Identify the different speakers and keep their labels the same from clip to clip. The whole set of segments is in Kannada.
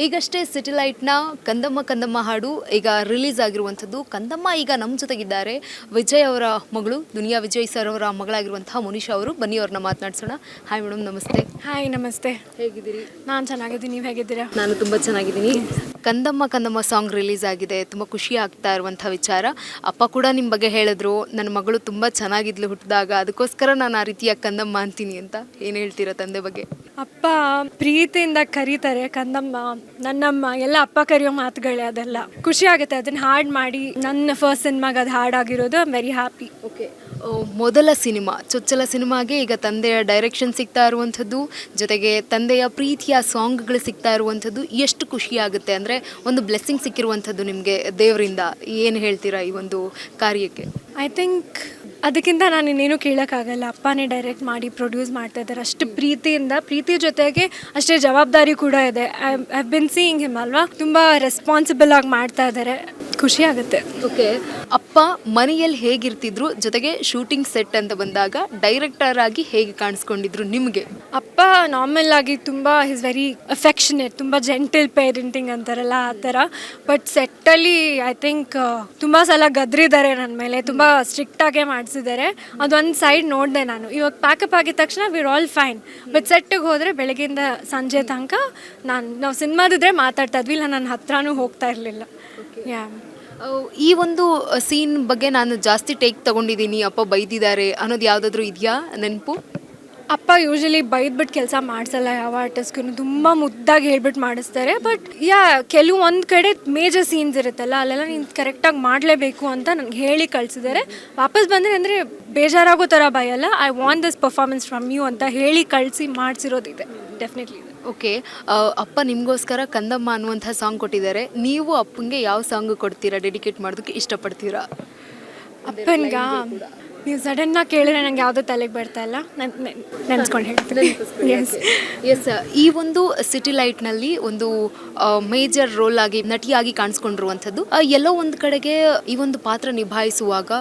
Speaker 1: ಈಗಷ್ಟೇ ಸಿಟಿಲೈಟ್ನ ಕಂದಮ್ಮ ಕಂದಮ್ಮ ಹಾಡು ಈಗ ರಿಲೀಸ್ ಆಗಿರುವಂಥದ್ದು. ಕಂದಮ್ಮ ಈಗ ನಮ್ಮ ಜೊತೆಗಿದ್ದಾರೆ. ವಿಜಯ್ ಅವರ ಮಗಳು, ದುನಿಯಾ ವಿಜಯ್ ಸರ್ ಅವರ ಮಗಳಾಗಿರುವಂತಹ ಮೋನಿಶಾ ಅವರು. ಬನ್ನಿ ಅವ್ರನ್ನ ಮಾತನಾಡ್ಸೋಣ. ಹಾಯ್ ಮೇಡಮ್, ನಮಸ್ತೆ.
Speaker 2: ಹಾಯ್, ನಮಸ್ತೆ.
Speaker 1: ಹೇಗಿದ್ದೀರಿ?
Speaker 2: ನಾನು ಚೆನ್ನಾಗಿದ್ದೀನಿ, ನೀವು ಹೇಗಿದ್ದೀರಾ?
Speaker 1: ನಾನು ತುಂಬ ಚೆನ್ನಾಗಿದ್ದೀನಿ. ಕಂದಮ್ಮ ಕಂದಮ್ಮ ಸಾಂಗ್ ರಿಲೀಸ್ ಆಗಿದೆ, ತುಂಬ ಖುಷಿ ಆಗ್ತಾ ಇರುವಂಥ ವಿಚಾರ. ಅಪ್ಪ ಕೂಡ ನಿಮ್ಮ ಬಗ್ಗೆ ಹೇಳಿದ್ರು, ನನ್ನ ಮಗಳು ತುಂಬ ಚೆನ್ನಾಗಿದ್ಲು ಹುಟ್ಟಿದಾಗ, ಅದಕ್ಕೋಸ್ಕರ ನಾನು ಆ ರೀತಿಯ ಕಂದಮ್ಮ ಅಂತೀನಿ ಅಂತ. ಏನು ಹೇಳ್ತೀರಾ ತಂದೆ ಬಗ್ಗೆ?
Speaker 2: ಅಪ್ಪ ಪ್ರೀತಿಯಿಂದ ಕರೀತಾರೆ ಕಂದಮ್ಮ, ನನ್ನಮ್ಮ ಎಲ್ಲ ಅಪ್ಪ ಕರೆಯೋ ಮಾತುಗಳೇ. ಅದೆಲ್ಲ ಖುಷಿ ಆಗುತ್ತೆ. ಅದನ್ನು ಹಾಡು ಮಾಡಿ ನನ್ನ ಫಸ್ಟ್ ಸಿನಿಮಾಗೆ ಅದು ಹಾಡಾಗಿರೋದು. I am very happy.
Speaker 1: Okay, ಮೊದಲ ಸಿನಿಮಾ, ಚೊಚ್ಚಲ ಸಿನಿಮಾಗೆ ಈಗ ತಂದೆಯ ಡೈರೆಕ್ಷನ್ ಸಿಗ್ತಾ ಇರುವಂಥದ್ದು, ಜೊತೆಗೆ ತಂದೆಯ ಪ್ರೀತಿಯ ಸಾಂಗ್ಗಳು ಸಿಗ್ತಾ ಇರುವಂಥದ್ದು ಎಷ್ಟು ಖುಷಿ ಆಗುತ್ತೆ. ಅಂದರೆ ಒಂದು ಬ್ಲೆಸ್ಸಿಂಗ್ ಸಿಕ್ಕಿರುವಂಥದ್ದು ನಿಮಗೆ ದೇವರಿಂದ. ಏನು ಹೇಳ್ತೀರಾ ಈ ಒಂದು ಕಾರ್ಯಕ್ಕೆ?
Speaker 2: ಐ ಥಿಂಕ್ ಅದಕ್ಕಿಂತ ನಾನು ಇನ್ನೇನು ಕೇಳೋಕ್ಕಾಗಲ್ಲ. ಅಪ್ಪನೇ ಡೈರೆಕ್ಟ್ ಮಾಡಿ ಪ್ರೊಡ್ಯೂಸ್ ಮಾಡ್ತಾ ಇದ್ದಾರೆ. ಅಷ್ಟು ಪ್ರೀತಿಯಿಂದ, ಪ್ರೀತಿ ಜೊತೆಗೆ ಅಷ್ಟೇ ಜವಾಬ್ದಾರಿ ಕೂಡ ಇದೆ. ಐ ಬಿನ್ ಸೀಯಿಂಗ್ ಹಿಮ್ ಅಲ್ವಾ, ತುಂಬ ರೆಸ್ಪಾನ್ಸಿಬಲ್ ಆಗಿ ಮಾಡ್ತಾ ಇದ್ದಾರೆ. ಖುಷಿ ಆಗುತ್ತೆ.
Speaker 1: ಓಕೆ, ಅಪ್ಪ ಮನೆಯಲ್ಲಿ ಹೇಗಿರ್ತಿದ್ರು, ಜೊತೆಗೆ ಶೂಟಿಂಗ್ ಸೆಟ್ ಅಂತ ಬಂದಾಗ ಡೈರೆಕ್ಟರ್ ಆಗಿ ಹೇಗೆ ಕಾಣಿಸ್ಕೊಂಡಿದ್ರು ನಿಮಗೆ?
Speaker 2: ಅಪ್ಪ ನಾರ್ಮಲ್ ಆಗಿ ತುಂಬ ಈಸ್ ವೆರಿ ಅಫೆಕ್ಷನೇಟ್, ತುಂಬ ಜೆಂಟಲ್ ಪೇರೆಂಟಿಂಗ್ ಅಂತಾರಲ್ಲ ಆ ಥರ. ಬಟ್ ಸೆಟ್ಟಲ್ಲಿ ಐ ಥಿಂಕ್ ತುಂಬ ಸಲ ಗದ್ರಿದ್ದಾರೆ ನನ್ನ ಮೇಲೆ, ತುಂಬ ಸ್ಟ್ರಿಕ್ಟಾಗೇ ಮಾಡಿಸಿದ್ದಾರೆ. ಅದೊಂದು ಸೈಡ್ ನೋಡಿದೆ ನಾನು. ಇವಾಗ ಪ್ಯಾಕಪ್ ಆಗಿದ ತಕ್ಷಣ ವಿರ್ ಆಲ್ ಫೈನ್. ಬಟ್ ಸೆಟ್ಟಿಗೆ ಹೋದರೆ ಬೆಳಗ್ಗೆಯಿಂದ ಸಂಜೆ ತನಕ ನಾವು ಸಿನಿಮಾದಿದ್ರೆ ಮಾತಾಡ್ತಾ ಇದ್ವಿ, ಇಲ್ಲ ನನ್ನ ಹತ್ರನೂ ಹೋಗ್ತಾ ಇರಲಿಲ್ಲ. ಯಾ,
Speaker 1: ಈ ಒಂದು ಸೀನ್ ಬಗ್ಗೆ ನಾನು ಜಾಸ್ತಿ ಟೇಕ್ ತಗೊಂಡಿದ್ದೀನಿ, ಅಪ್ಪ ಬೈದಿದ್ದಾರೆ ಅನ್ನೋದು ಯಾವುದಾದ್ರೂ ಇದೆಯಾ ನೆನಪು?
Speaker 2: ಅಪ್ಪ ಯೂಶಲಿ ಬೈದ್ಬಿಟ್ಟು ಕೆಲಸ ಮಾಡಿಸಲ್ಲ ಯಾವ ಆರ್ಟಿಸ್ಟ್ಗೂ, ತುಂಬ ಮುದ್ದಾಗಿ ಹೇಳ್ಬಿಟ್ಟು ಮಾಡಿಸ್ತಾರೆ. ಬಟ್ ಕೆಲವೊಂದು ಕಡೆ ಮೇಜರ್ ಸೀನ್ಸ್ ಇರುತ್ತಲ್ಲ, ಅಲ್ಲೆಲ್ಲ ನೀನು ಕರೆಕ್ಟಾಗಿ ಮಾಡಲೇಬೇಕು ಅಂತ ನನಗೆ ಹೇಳಿ ಕಳಿಸಿದ್ದಾರೆ. ವಾಪಸ್ ಬಂದರೆ ಅಂದರೆ ಬೇಜಾರಾಗೋ ಥರ ಬೈಯಲ್ಲ. I want this performance from you ಅಂತ ಹೇಳಿ ಕಳಿಸಿ ಮಾಡಿಸಿರೋದಿದೆ, ಡೆಫಿನೆಟ್ಲಿ.
Speaker 1: ಓಕೆ, ಅಪ್ಪ ನಿಮಗೋಸ್ಕರ ಕಂದಮ್ಮ ಅನ್ನುವಂಥ ಸಾಂಗ್ ಕೊಟ್ಟಿದ್ದಾರೆ. ನೀವು ಅಪ್ಪಂಗೆ ಯಾವ ಸಾಂಗ್ ಕೊಡ್ತೀರಾ, ಡೆಡಿಕೇಟ್ ಮಾಡೋದಕ್ಕೆ ಇಷ್ಟಪಡ್ತೀರಾ?
Speaker 2: ಅಪ್ಪನ್ಗ ನೀವು ಸಡನ್ನಾಗಿ ಕೇಳಿದ್ರೆ ನಂಗೆ ಯಾವುದೋ ತಲೆಗೆ ಬರ್ತಾ ಇಲ್ಲ, ನೆನೆಸ್ಕೊಂಡು ಹೇಳ್ತೀನಿ.
Speaker 1: ಎಸ್, ಈ ಒಂದು ಸಿಟಿ ಲೈಟ್ನಲ್ಲಿ ಒಂದು ಮೇಜರ್ ರೋಲ್ ಆಗಿ ನಟಿಯಾಗಿ ಕಾಣಿಸ್ಕೊಂಡಿರುವಂಥದ್ದು. ಎಲ್ಲೋ ಒಂದು ಕಡೆಗೆ ಈ ಒಂದು ಪಾತ್ರ ನಿಭಾಯಿಸುವಾಗ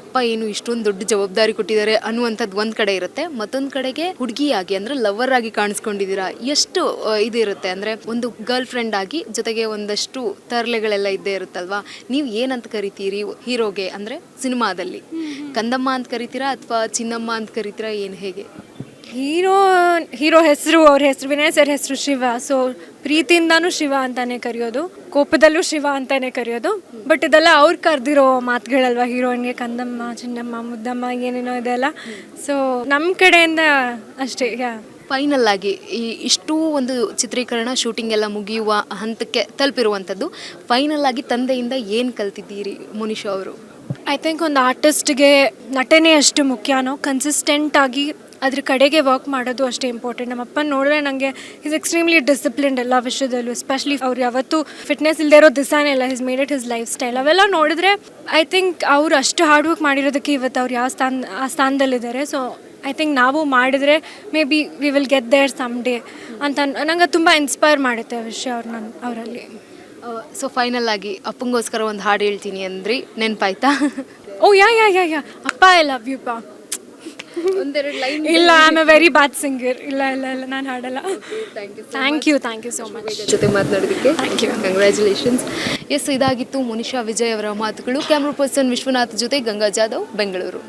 Speaker 1: ಅಪ್ಪ ಏನು ಇಷ್ಟೊಂದು ದೊಡ್ಡ ಜವಾಬ್ದಾರಿ ಕೊಟ್ಟಿದ್ದಾರೆ ಅನ್ನುವಂಥದ್ದು ಒಂದು ಕಡೆ ಇರುತ್ತೆ. ಮತ್ತೊಂದು ಕಡೆಗೆ ಹುಡುಗಿಯಾಗಿ ಅಂದರೆ ಲವರ್ ಆಗಿ ಕಾಣಿಸ್ಕೊಂಡಿದ್ದೀರಾ. ಎಷ್ಟು ಇದಿರುತ್ತೆ ಅಂದರೆ ಒಂದು ಗರ್ಲ್ ಫ್ರೆಂಡ್ ಆಗಿ, ಜೊತೆಗೆ ಒಂದಷ್ಟು ತರಲೆಗಳೆಲ್ಲ ಇದ್ದೇ ಇರುತ್ತಲ್ವಾ. ನೀವು ಏನಂತ ಕರಿತೀರಿ ಹೀರೋಗೆ, ಅಂದರೆ ಸಿನಿಮಾದಲ್ಲಿ ಕಂದಮ್ಮ ಅಂತ ಕರಿತೀರಾ ಅಥವಾ ಚಿನ್ನಮ್ಮ ಅಂತ ಕರಿತೀರಾ, ಏನು ಹೇಗೆ?
Speaker 2: ಹೀರೋ ಹೆಸರು, ಅವ್ರ ಹೆಸರು ವಿನಯ್ ಸರ್ ಹೆಸರು ಶಿವ. ಸೊ ಪ್ರೀತಿಯಿಂದಾನು ಶಿವ ಅಂತಾನೆ ಕರೆಯೋದು, ಕೋಪದಲ್ಲೂ ಶಿವ ಅಂತಾನೆ ಕರೆಯೋದು. ಬಟ್ ಇದೆಲ್ಲ ಅವ್ರು ಕರೆದಿರೋ ಮಾತುಗಳಲ್ವ ಹೀರೋಯಿನ್ಗೆ. ಕಂದಮ್ಮ, ಚಿನ್ನಮ್ಮ, ಮುದ್ದಮ್ಮ ಏನೇನೋ ಇದೆಲ್ಲ. ಸೊ ನಮ್ಮ ಕಡೆಯಿಂದ ಅಷ್ಟೇ.
Speaker 1: ಫೈನಲ್ ಆಗಿ ಇಷ್ಟೂ ಒಂದು ಚಿತ್ರೀಕರಣ, ಶೂಟಿಂಗ್ ಎಲ್ಲ ಮುಗಿಯುವ ಹಂತಕ್ಕೆ ತಲುಪಿರುವಂಥದ್ದು. ಫೈನಲ್ ಆಗಿ ತಂದೆಯಿಂದ ಏನು ಕಲ್ತಿದ್ದೀರಿ ಮೋನಿಶಾ ಅವರು?
Speaker 2: ಐ ಥಿಂಕ್ ಒಂದು ಆರ್ಟಿಸ್ಟ್ಗೆ ನಟನೆ ಎಷ್ಟು ಮುಖ್ಯನೋ, ಕನ್ಸಿಸ್ಟೆಂಟಾಗಿ ಅದ್ರ ಕಡೆಗೆ ವರ್ಕ್ ಮಾಡೋದು ಅಷ್ಟೇ ಇಂಪಾರ್ಟೆಂಟ್. ನಮ್ಮಪ್ಪ ನೋಡಿದ್ರೆ ನನಗೆ ಈಸ್ ಎಕ್ಸ್ಟ್ರೀಮ್ಲಿ ಡಿಸಿಪ್ಲಿನ್ಡ್ ಎಲ್ಲ ವಿಷಯದಲ್ಲೂ. ಎಸ್ಪೆಷಲಿ ಅವ್ರು ಯಾವತ್ತೂ ಫಿಟ್ನೆಸ್ ಇಲ್ಲದೆ ಇರೋ ದಿವಸನೇ ಇಲ್ಲ. His made it his life style. ಅವೆಲ್ಲ ನೋಡಿದ್ರೆ ಐ ಥಿಂಕ್ ಅವ್ರು ಅಷ್ಟು ಹಾರ್ಡ್ ವರ್ಕ್ ಮಾಡಿರೋದಕ್ಕೆ ಇವತ್ತು ಅವ್ರು ಆ ಸ್ಥಾನದಲ್ಲಿದ್ದಾರೆ. ಸೊ ಐ ಥಿಂಕ್ ನಾವು ಮಾಡಿದರೆ maybe we will get there some day ಅಂತ ನಂಗೆ ತುಂಬ ಇನ್ಸ್ಪೈರ್ ಮಾಡುತ್ತೆ ಆ ವಿಷಯ ಅವರಲ್ಲಿ.
Speaker 1: ಸೊ ಫೈನಲ್ ಆಗಿ ಅಪ್ಪಂಗೋಸ್ಕರ ಒಂದು ಹಾಡು ಹೇಳ್ತೀನಿ ಅಂದ್ರಿ, ನೆನಪಾಯ್ತಾ?
Speaker 2: ಓ ಯಾ ಅಪ್ಪ ಐ ಲವ್ ಯು ಪಾ.
Speaker 1: ಒಂದೆರಡು ಲೈನ್?
Speaker 2: ಇಲ್ಲ, I am A very bad singer. ಇಲ್ಲ ನಾನು ಹಾಡಲ್ಲ. ಥ್ಯಾಂಕ್ ಯು ಸೋ ಮಚ್
Speaker 1: ಜೊತೆ ಮಾತನಾಡೋದಕ್ಕೆ.
Speaker 2: Thank you,
Speaker 1: congratulations. ಎಸ್, ಇದಾಗಿತ್ತು ಮೋನಿಶಾ ವಿಜಯ್ ಅವರ ಮಾತುಗಳು. ಕ್ಯಾಮ್ರಾ ಪರ್ಸನ್ ವಿಶ್ವನಾಥ್ ಜೊತೆ ಗಂಗಾ ಜಾಧವ್, ಬೆಂಗಳೂರು.